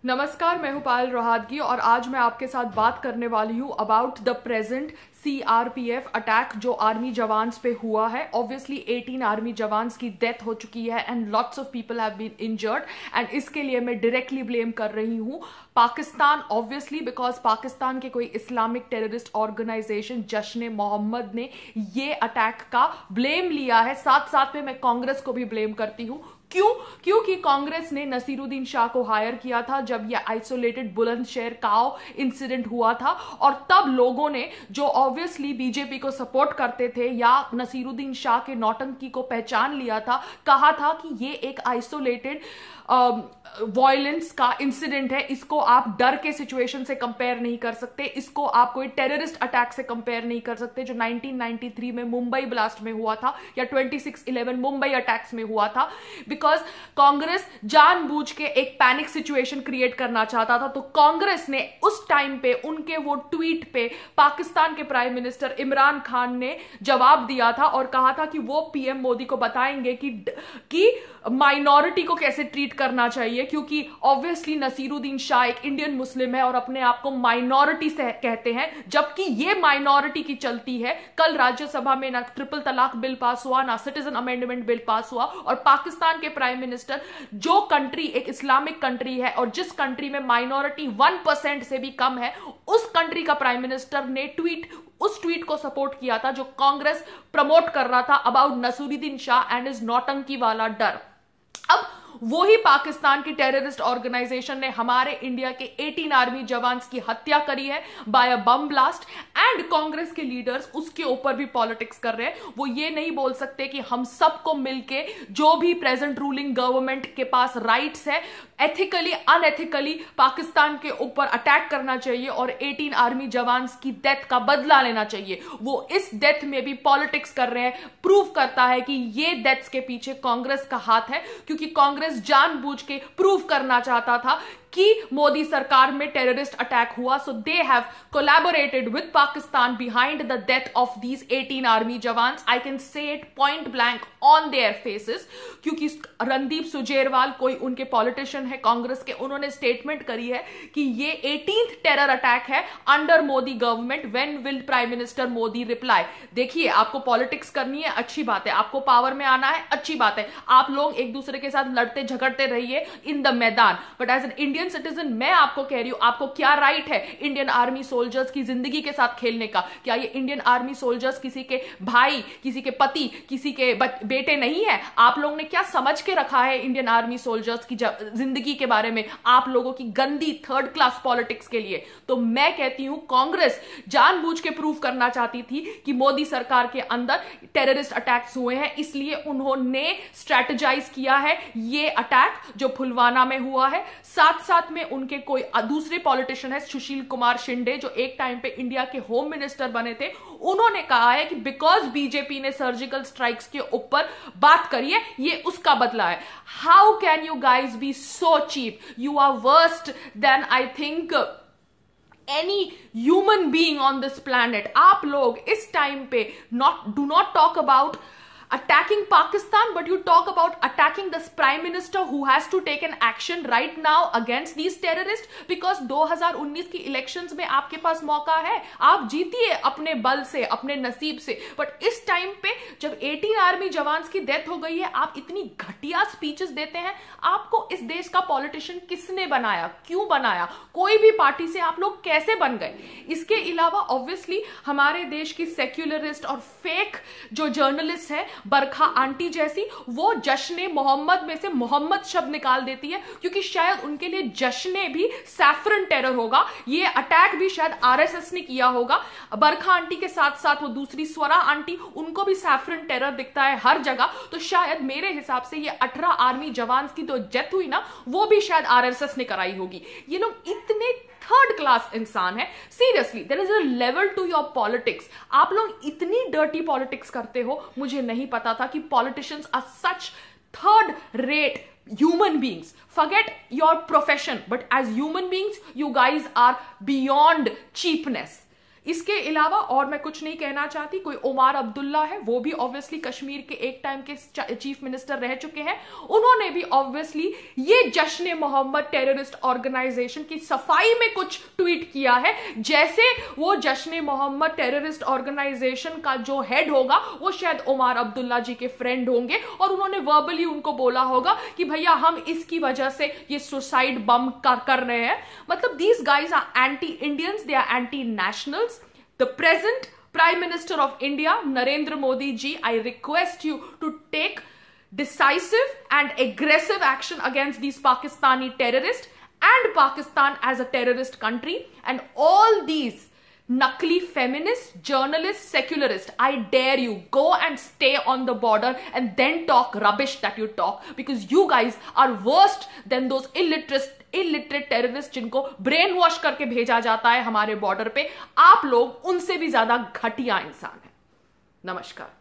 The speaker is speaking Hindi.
नमस्कार, मैं हूं पायल रोहातगी और आज मैं आपके साथ बात करने वाली हूं about the present CRPF attack जो आर्मी जवान्स पे हुआ है। ऑब्वियसली 18 आर्मी जवान्स की डेथ हो चुकी है and lots of people have been injured and इसके लिए मैं डायरेक्टली ब्लेम कर रही हूं पाकिस्तान, ऑब्वियसली बिकॉज पाकिस्तान के कोई इस्लामिक टेररिस्ट ऑर्गेनाइजेशन जश्न मोहम्मद ने ये अटैक का ब्लेम लिया है। साथ साथ में मैं कांग्रेस को भी ब्लेम करती हूं। क्योंकि कांग्रेस ने नसीरुद्दीन शाह को हायर किया था जब यह आइसोलेटेड बुलंदशहर काव इंसिडेंट हुआ था और तब लोगों ने जो ऑब्वियसली बीजेपी को सपोर्ट करते थे या नसीरुद्दीन शाह के नौटंकी को पहचान लिया था, कहा था कि ये एक आइसोलेटेड वायलेंस का इंसिडेंट है, इसको आप डर के सिचुएशन से कंपेयर नहीं कर सकते, इसको आप कोई टेररिस्ट अटैक से कंपेयर नहीं कर सकते जो 1993 में मुंबई ब्लास्ट में हुआ था या 26/11 मुंबई अटैक्स में हुआ था। बिकॉज कांग्रेस जानबूझ के एक पैनिक सिचुएशन क्रिएट करना चाहता था। तो कांग्रेस ने उस टाइम पे उनके वो ट्वीट पे पाकिस्तान के प्राइम मिनिस्टर इमरान खान ने जवाब दिया था और कहा था कि वो पीएम मोदी को बताएंगे कि माइनॉरिटी को कैसे ट्रीट करना चाहिए, क्योंकि ऑब्वियसली नसीरुद्दीन शाह एक इंडियन मुस्लिम है और अपने आप को माइनॉरिटी से कहते हैं, जबकि ये माइनॉरिटी की चलती है। कल राज्यसभा में ना ट्रिपल तलाक बिल पास हुआ, ना सिटीजन अमेंडमेंट बिल पास हुआ और पाकिस्तान के प्राइम मिनिस्टर, जो कंट्री एक इस्लामिक कंट्री है और जिस कंट्री में माइनॉरिटी 1% से भी कम है, उस कंट्री का प्राइम मिनिस्टर ने उस ट्वीट को सपोर्ट किया था जो कांग्रेस प्रमोट कर रहा था about Naseeruddin Shah and is नौटंकी वाला डर। अब वही पाकिस्तान की टेररिस्ट ऑर्गेनाइजेशन ने हमारे इंडिया के 18 आर्मी जवान्स की हत्या करी है by a bomb blast and Congress के लीडर्स उसके ऊपर भी पॉलिटिक्स कर रहे हैं। वो ये नहीं बोल सकते कि हम सबको मिलके जो भी प्रेजेंट रूलिंग गवर्नमेंट के पास राइट्स है एथिकली अनएथिकली पाकिस्तान के ऊपर अटैक करना चाहिए और 18 आर्मी जवान्स की डेथ का बदला लेना चाहिए। वो इस डेथ में भी पॉलिटिक्स कर रहे हैं। प्रूव करता है कि ये डेथ्स के पीछे कांग्रेस का हाथ है, क्योंकि कांग्रेस जानबूझ के प्रूव करना चाहता था कि मोदी सरकार में टेररिस्ट अटैक हुआ। So they have collaborated with Pakistan behind the death of these 18 army jawans. I can say it point blank on their faces, क्योंकि रणदीप सुरजेवाला कोई उनके पॉलिटिशियन है कांग्रेस के, उन्होंने स्टेटमेंट करी है कि ये 18th टेरर अटैक है under Modi government. When will prime minister Modi reply? देखिए, आपको पॉलिटिक्स करनी है, अच्छी बात है, आपको पावर में आना है, अच्छी बात है, आप लोग एक दूसरे के साथ लड़ते झगड़ते रहिए इन द मैदान, but as an Indian citizen मैं आपको कह रही हूं, आपको क्या राइट है इंडियन आर्मी सोल्जर्स की जिंदगी के साथ खेलने का? क्या ये इंडियन आर्मी सोल्जर्स किसी के भाई, किसी के पति, किसी के बेटे नहीं है? आप लोगों ने क्या समझ के रखा है इंडियन आर्मी सोल्जर्स की जिंदगी के बारे में, आप लोगों की गंदी थर्ड क्लास पॉलिटिक्स के लिए? तो मैं कहती हूं कांग्रेस जानबूझ के प्रूव करना चाहती थी कि मोदी सरकार के अंदर टेररिस्ट अटैक्स हुए हैं, इसलिए उन्होंने स्ट्रेटेजाइज किया है ये अटैक जो पुलवामा में हुआ है। साथ में उनके कोई दूसरे पॉलिटिशियन है सुशील कुमार शिंदे, जो एक टाइम पे इंडिया के होम मिनिस्टर बने थे, उन्होंने कहा है कि बिकॉज बीजेपी ने सर्जिकल स्ट्राइक्स के ऊपर बात करी है, ये उसका बदला है। How can you guys be so cheap? You are worst than I think any human being on this planet। आप लोग इस टाइम पे do not talk about attacking Pakistan, but you talk about attacking this prime minister who has to take an action right now against these terrorists, because 2019 की इलेक्शंस में आपके पास मौका है, आप जीतिए अपने बल से, अपने नसीब से। बट इस टाइम पे जब 18 आर्मी जवान्स की डेथ हो गई है, आप इतनी घटिया स्पीचेस देते हैं। आपको इस देश का पॉलिटिशियन किसने बनाया, क्यों बनाया? कोई भी पार्टी से आप लोग कैसे बन गए? इसके अलावा ऑब्वियसली हमारे देश की सेक्युलरिस्ट और फेक जो जर्नलिस्ट है बरखा आंटी जैसी, वो जश्न मोहम्मद में से मोहम्मद शब्द निकाल देती है, क्योंकि शायद उनके लिए जश्न भी सैफरन टेरर होगा, ये अटैक भी शायद आरएसएस ने किया होगा। बरखा आंटी के साथ साथ वो दूसरी स्वरा आंटी, उनको भी सैफरन टेरर दिखता है हर जगह। तो शायद मेरे हिसाब से ये 18 आर्मी जवान की तो डेथ हुई ना, वो भी शायद आरएसएस ने कराई होगी। ये लोग इतने थर्ड क्लास इंसान है। Seriously, there is a level to your politics. आप लोग इतनी डर्टी पॉलिटिक्स करते हो, मुझे नहीं पता था कि politicians are such third rate human beings. Forget your profession, but as human beings, you guys are beyond cheapness. इसके अलावा और मैं कुछ नहीं कहना चाहती। कोई उमर अब्दुल्ला है, वो भी ऑब्वियसली कश्मीर के एक टाइम के चीफ मिनिस्टर रह चुके हैं, उन्होंने भी ऑब्वियसली ये जश्न मोहम्मद टेररिस्ट ऑर्गेनाइजेशन की सफाई में कुछ ट्वीट किया है, जैसे वो जश्न मोहम्मद टेररिस्ट ऑर्गेनाइजेशन का जो हेड होगा वो शायद उमर अब्दुल्ला जी के फ्रेंड होंगे, और उन्होंने वर्बली उनको बोला होगा कि भैया हम इसकी वजह से ये सुसाइड बम कर रहे हैं। मतलब these guys are anti Indians, they are anti nationals. The present Prime Minister of India, Narendra Modi ji, I request you to take decisive and aggressive action against these Pakistani terrorists and Pakistan as a terrorist country, and all these Nakli feminists, journalists, secularists, I dare you, go and stay on the border and then talk rubbish that you talk, because you guys are worse than those illiterate terrorists जिनको ब्रेन वॉश करके भेजा जाता है हमारे बॉर्डर पे। आप लोग उनसे भी ज्यादा घटिया इंसान हैं। नमस्कार।